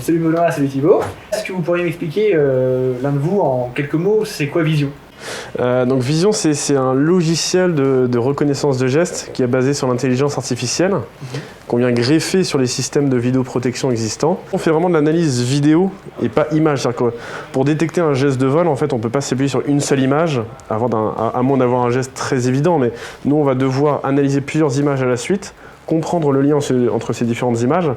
Donc salut Benoît, salut Thibaut. Est-ce que vous pourriez m'expliquer, l'un de vous, en quelques mots, c'est quoi Vision ? Donc Vision, c'est un logiciel de reconnaissance de gestes qui est basé sur l'intelligence artificielle, qu'on vient greffer sur les systèmes de vidéoprotection existants. On fait vraiment de l'analyse vidéo et pas image. C'est-à-dire que pour détecter un geste de vol, en fait, on ne peut pas s'appuyer sur une seule image, à moins d'avoir un geste très évident, mais nous, on va devoir analyser plusieurs images à la suite, comprendre le lien entre ces différentes images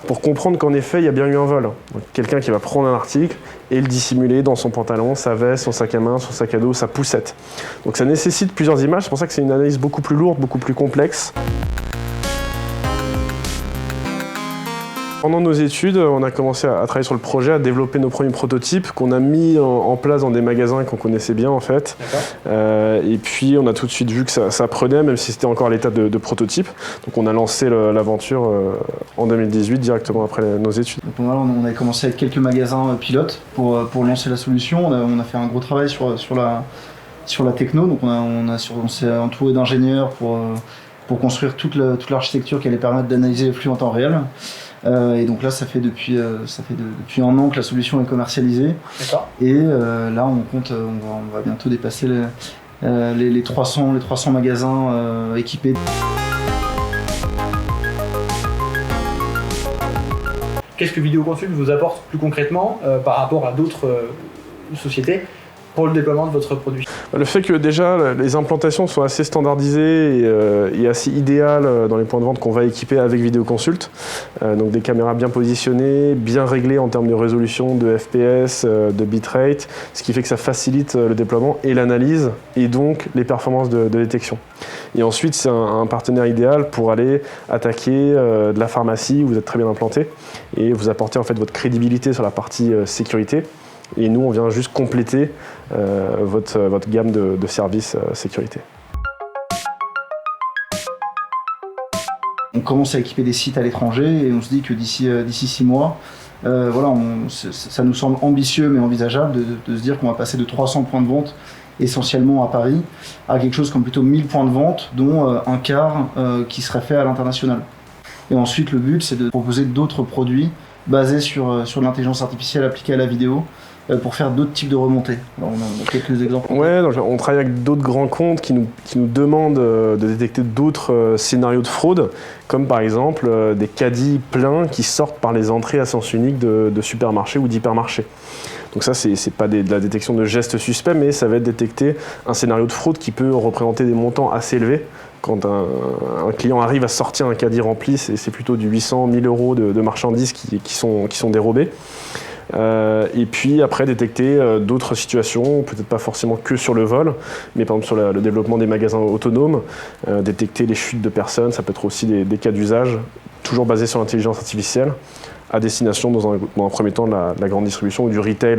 pour comprendre qu'en effet, il y a bien eu un vol. Quelqu'un qui va prendre un article et le dissimuler dans son pantalon, sa veste, son sac à main, son sac à dos, sa poussette. Donc ça nécessite plusieurs images, c'est pour ça que c'est une analyse beaucoup plus lourde, beaucoup plus complexe. Pendant nos études, on a commencé à travailler sur le projet, à développer nos premiers prototypes qu'on a mis en place dans des magasins qu'on connaissait bien en fait. Et puis on a tout de suite vu que ça prenait, même si c'était encore à l'état de prototype. Donc on a lancé l'aventure en 2018, directement après nos études. Donc, voilà, on a commencé avec quelques magasins pilotes pour lancer la solution. On a fait un gros travail sur la techno. Donc on s'est entouré d'ingénieurs pour construire toute l'architecture qui allait permettre d'analyser les flux en temps réel. Et donc là, ça fait depuis un an que la solution est commercialisée. Et là, on va bientôt dépasser les 300 magasins équipés. Qu'est-ce que Vidéoconsult vous apporte plus concrètement par rapport à d'autres sociétés pour le déploiement de votre produit ? Le fait que déjà les implantations soient assez standardisées et assez idéales dans les points de vente qu'on va équiper avec Vidéoconsult. Donc des caméras bien positionnées, bien réglées en termes de résolution, de FPS, de bitrate, ce qui fait que ça facilite le déploiement et l'analyse et donc les performances de détection. Et ensuite, c'est un partenaire idéal pour aller attaquer de la pharmacie où vous êtes très bien implanté et vous apporter en fait votre crédibilité sur la partie sécurité. Et nous, on vient juste compléter votre gamme de services sécurité. On commence à équiper des sites à l'étranger et on se dit que d'ici 6 mois, ça nous semble ambitieux mais envisageable de se dire qu'on va passer de 300 points de vente essentiellement à Paris à quelque chose comme plutôt 1000 points de vente, dont un quart qui serait fait à l'international. Et ensuite, le but, c'est de proposer d'autres produits basés sur l'intelligence artificielle appliquée à la vidéo, pour faire d'autres types de remontées. Alors, on a quelques exemples. Ouais, donc on travaille avec d'autres grands comptes qui nous demandent de détecter d'autres scénarios de fraude, comme par exemple des caddies pleins qui sortent par les entrées à sens unique de supermarchés ou d'hypermarchés. Donc ça, c'est pas de la détection de gestes suspects, mais ça va être détecter un scénario de fraude qui peut représenter des montants assez élevés. Quand un client arrive à sortir un caddie rempli, c'est plutôt du 800 000 euros de marchandises qui sont dérobées. Et puis après détecter d'autres situations, peut-être pas forcément que sur le vol, mais par exemple sur le développement des magasins autonomes, détecter les chutes de personnes, ça peut être aussi des cas d'usage, toujours basés sur l'intelligence artificielle, à destination dans un premier temps de la grande distribution ou du retail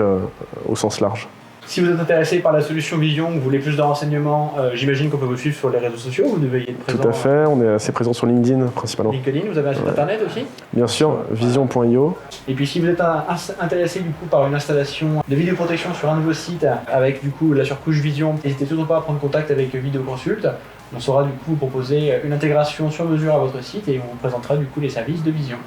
au sens large. Si vous êtes intéressé par la solution Vision, vous voulez plus de renseignements, j'imagine qu'on peut vous suivre sur les réseaux sociaux, vous devez y être présent. Tout à fait, on est assez présent sur LinkedIn principalement. LinkedIn, vous avez un site internet aussi ? Bien sûr, vision.io. Et puis si vous êtes intéressé du coup par une installation de vidéoprotection sur un de vos sites avec du coup la surcouche Vision, n'hésitez surtout pas à prendre contact avec Vidéoconsult. On saura du coup proposer une intégration sur mesure à votre site et on vous présentera du coup les services de Vision.